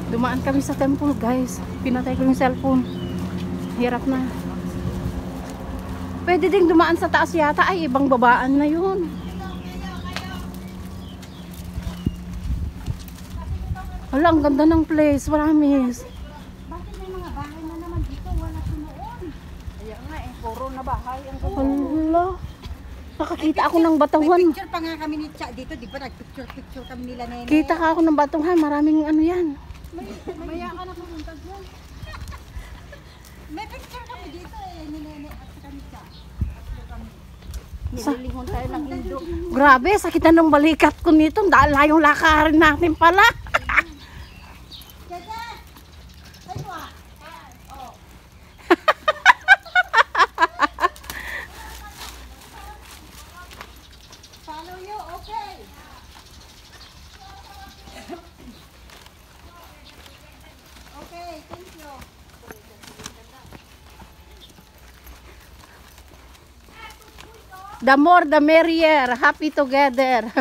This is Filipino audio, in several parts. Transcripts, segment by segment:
Dumaan kami sa temple, guys. Pinatay ko yung cellphone. Hirap na. Pwede ding dumaan sa taas yata. Ay, ibang babaan na yun. Wala, ang ganda ng place. Promise. Bakit may mga bahay na naman dito? Wala sunoon. Kaya nga eh, puro na bahay. Hala. Nakakita ako ng batawan. May picture pa nga kami ni Cha dito. Di ba nag-picture kami nila nene? Kita ka ako ng batawan. Maraming ano yan. Maya ka na pumunta doon. May picture kami dito eh, ni Nene at kami Cha. Nililingon tayo ng Indo. Grabe, sakitan ng balikat ko nito. Dahil layong lakarin natin pala. Dada! Tayo ah! Oh. Follow you, okay? Okay, thank you. The more, the merrier. Happy together.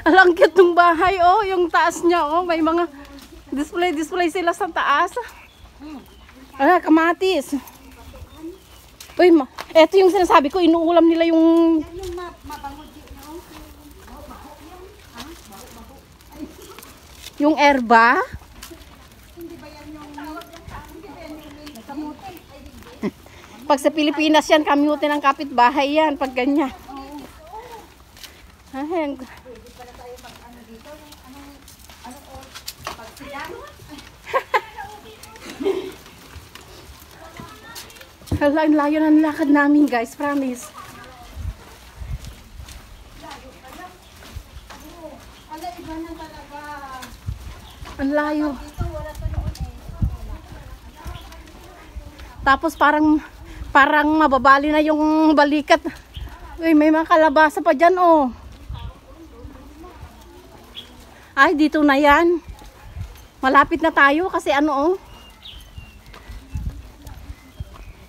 Alang cute ng bahay, oh. Yung taas niya, oh. May mga display sila sa taas. Ah, kamatis. Uy, eto yung sinasabi ko. Inuulam nila yung... Yan yung mabango dito. Yung erba. Hindi ba yan yung kamuti? Pag sa Pilipinas yan, kamuti ng kapitbahay yan. Pag ganyan. Ay, Pwede pala tayo mag ano dito, pagsilang. hala, ang layo ng lakad namin, guys. Promise. Ala, iba na talaga. Ang layo. Dito wala to noon eh. Tapos parang mababali na yung balikat. Uy, may mga kalabasa pa dyan, oh. Ay, dito na yan. Malapit na tayo kasi ano, oh.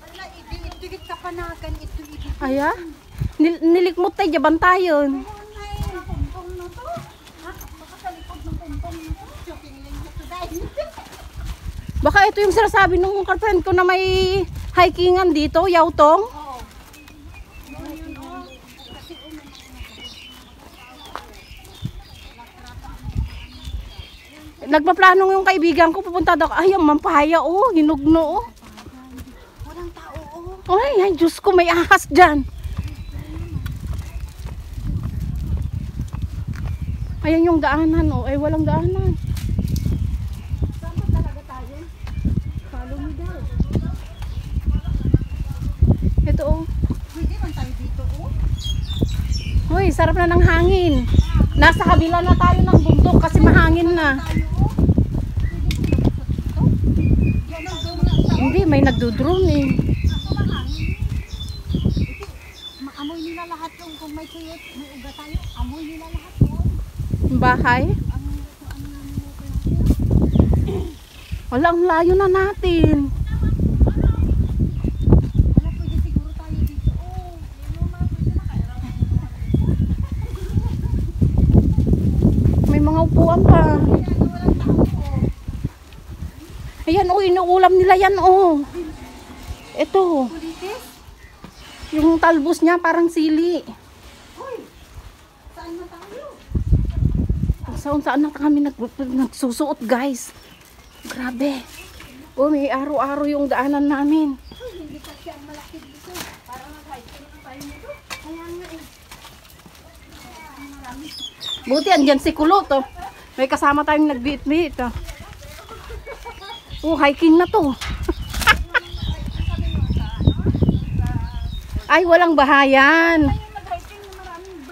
Ala, itigit ka panagan, itigit. Aya, nilikmot tayo, jaban tayo. Kumpong na to. Ha? Baka sa likod ng kumpong na to. Joking lang ito dahil. Baka ito yung sinasabi nung girlfriend ko na may hikingan dito, Yautong. Oo. Yun, oh. Kasi Nagpaplano yung kaibigan ko, pupunta daw. Ay, ang mampahaya, oh, hinugno, oh. walang tao, oh. Ay, Diyos ko, may ahas dyan. Ayan yung daanan, oh. Ay, walang daanan. Saan ba talaga tayo? Follow me daw. Ito, oh. Pwede man tayo dito, oh. Hoy, sarap na ng hangin. Nasa kabila na tayo ng bundok kasi mahangin na. Hindi, may nagdodrone eh. Amoy nila lahat yung kung may tuyot, may uga tayo, amoy nila lahat yun. Yung bahay. Wala, ang layo na natin. Wala, pwede siguro tayo dito. Oh, May mga upuan pa. walang tao, oh. Ayan, oh, inuulam nila yan, oh. Ito, Kulitis? yung talbos niya parang sili. Hoy, saan na tayo? Saan na kami nagsusuot, guys. Grabe. Oh, may araw-araw yung daanan namin. Hoy, hindi kasi ang malaki dito. Parang nag-hiking na tayo nito. Kaya nga eh. Buti, andyan si Kulot, oh. May kasama tayong nag-beat-beat, oh. Oh, hiking na to. Ay, walang bahayan.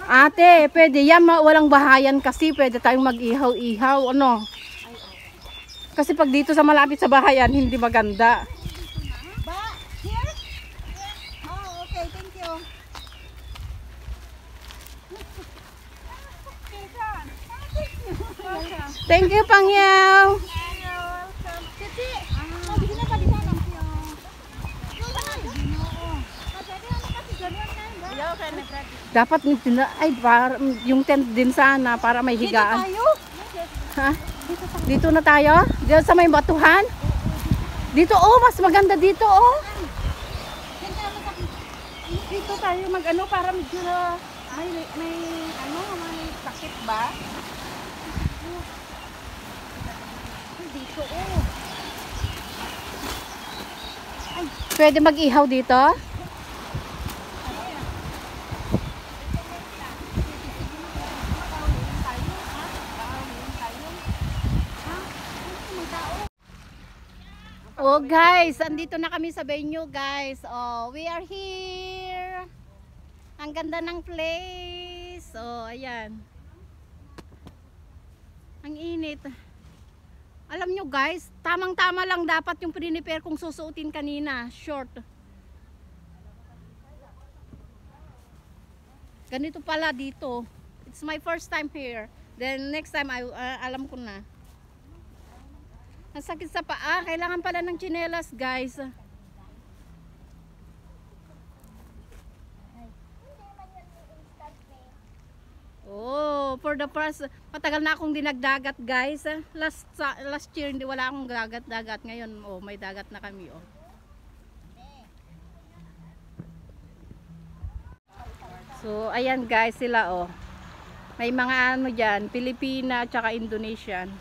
Ate, pwede yan, walang bahayan kasi pwede tayong mag-ihaw-ihaw, ano. Kasi pag dito sa malapit sa bahayan, hindi maganda. Ba, here? Oh, okay, thank you. Thank you, Pangyaw. Titi, mabigyan na pa di sana. Dapat ay para yung tent din sana para may higaan. Tayo? Ha? Dito na tayo? Diyan sa may batuhan? Dito oh, mas maganda dito oh. Dito tayo mag-ano para medyo may ano, may sakit ba? Dito, oh. Pwede mag-ihaw dito? Oh guys, andito na kami sa venue guys. Oh, we are here. Ang ganda ng place. Oh, ayan. Ang init. Alam nyo guys, tamang-tama lang dapat yung prepare kong susuotin kanina. Short. Ganito pala dito. It's my first time here. Then next time, alam ko na. Ang sakit sa paa. Kailangan pala ng tsinelas guys. Oh, for the first, matagal na akong dinagdagat guys. Last year hindi wala akong dagat. Ngayon, oh, may dagat na kami oh. So, ayan guys sila oh. May mga ano diyan, Pilipina tsaka Indonesian.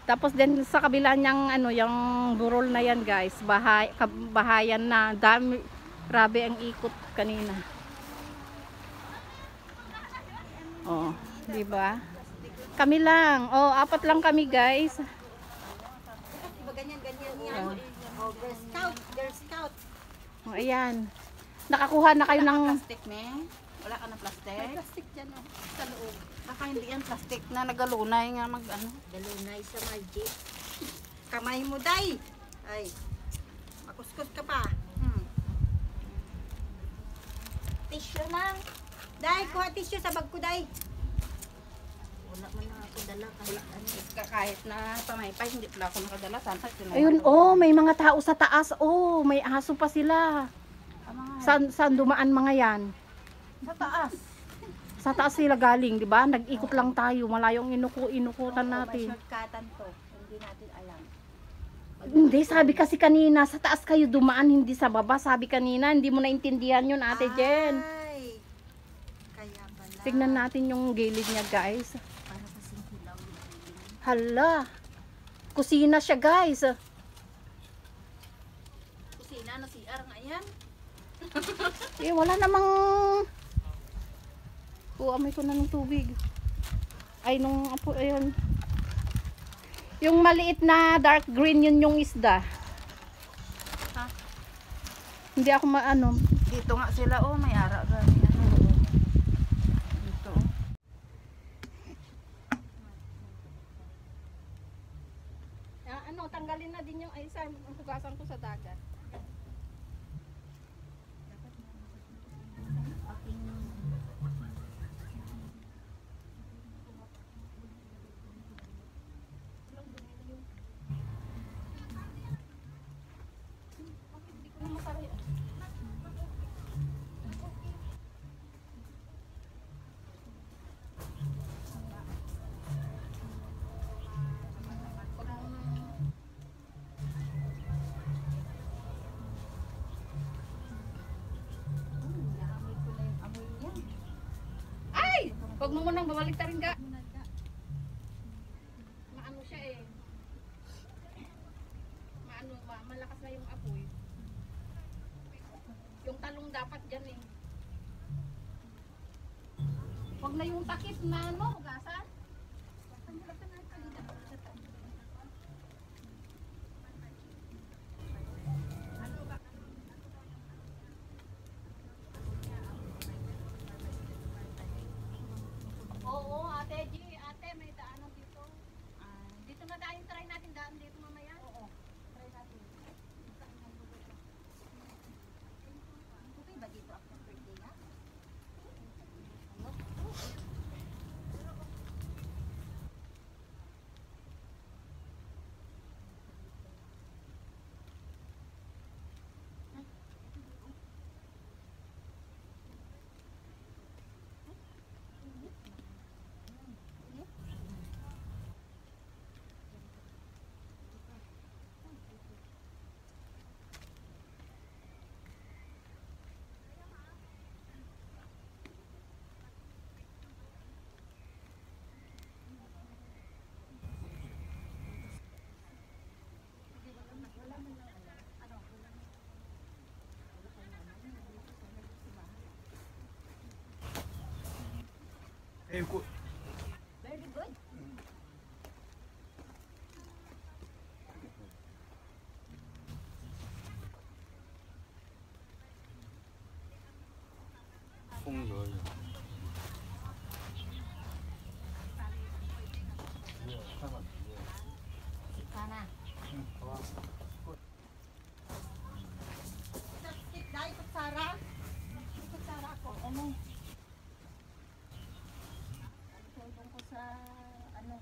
Tapos din sa kabila niyang ano, yung burol na yan guys, bahayan na, dami, grabe ang ikot kanina. Oh, di ba? Kami lang. Oh, 4 lang kami guys. Diba ganyan yan? Oh, Girl Scout. Oh, ayan. Nakakuha na kayo ng Plastic, me? Wala ka na plastic? May plastic dyan, oh. Sa loob. Baka hindi yan plastic na nagalunay nga mag ano. Dalunay sa magic. Kamay mo, day. Ay, makuskus ka pa. Tissue lang. Day, kuha tissue sa bag ko, day. Wala man na ako dala. Kahit na pamaypay, hindi pala ako nakadala. Sana ayun, oh, may mga tao sa taas. Oh, may aso pa sila. Saan dumaan mga yan? Sa taas. Sa taas sila galing, di ba? Nag-ikot lang tayo. Malayong inukutan May natin. shortcutan to. Hindi natin alam. Hindi, sabi kasi kanina, sa taas kayo dumaan, hindi sa baba. Sabi kanina, hindi mo naintindihan yun, Ate Jen. Ay, kaya pala. Tignan natin yung gilid niya, guys. Para kasing hilaw yung building. Hala. Kusina siya, guys. Kusina na CR nga yan. Eh, wala namang... amoy ko na ng tubig. Ay, nung apo, ayun. Yung maliit na dark green, yun yung isda. Ha? Hindi ako maano. Dito nga sila, oh, may ara gani. Ano, dito. Ano, tanggalin na din yung isa, ang hugasan ko sa dagat. Huwag mo munang babalik ta rin ka. Maano siya eh. Malakas na yung apoy. Yung talong dapat dyan eh. Huwag na yung takip na ano, hugasan. Oo, Ate G, ate, may daanan dito. Dito na tayo, try natin daan. Very good. Sana. Dahil kutsara. Kutsara ako. Ano? Tulong ko sa ano.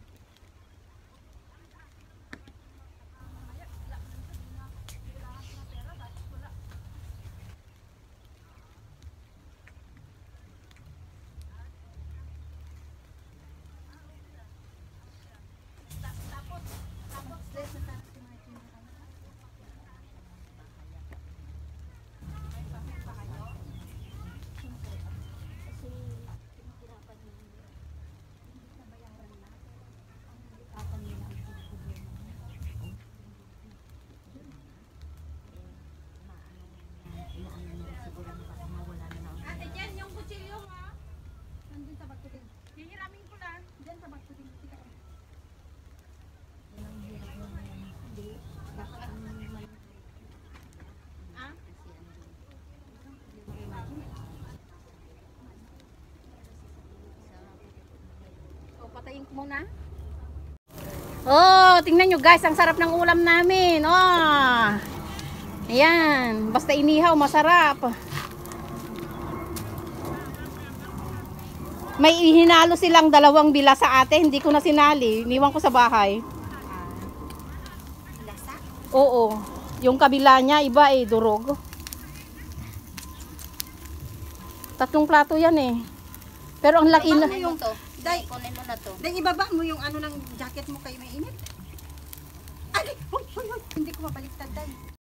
Ate Jen, yung kutsilyo mo. Nandun sa bag ko din. Hihiramin ko lang. Diyan sa bag ko din. Tika ko. Hindi. Dapat ang ah? O, patayin ko muna. Oh, tingnan nyo guys, ang sarap ng ulam namin. Oh. Ayan, basta inihaw, masarap. May hinalo silang 2 bila sa ate, hindi ko na sinali. Iniwan ko sa bahay. Lasa. Oo, yung kabila niya, iba durog. 3 plato yan eh. Pero ang laki na. Yung to. Day, Kunin mo na to. Day, ibaba mo yung ano ng jacket mo kayo may init. Ay, huy, huy, huy. Hindi ko mabaliktad, Day.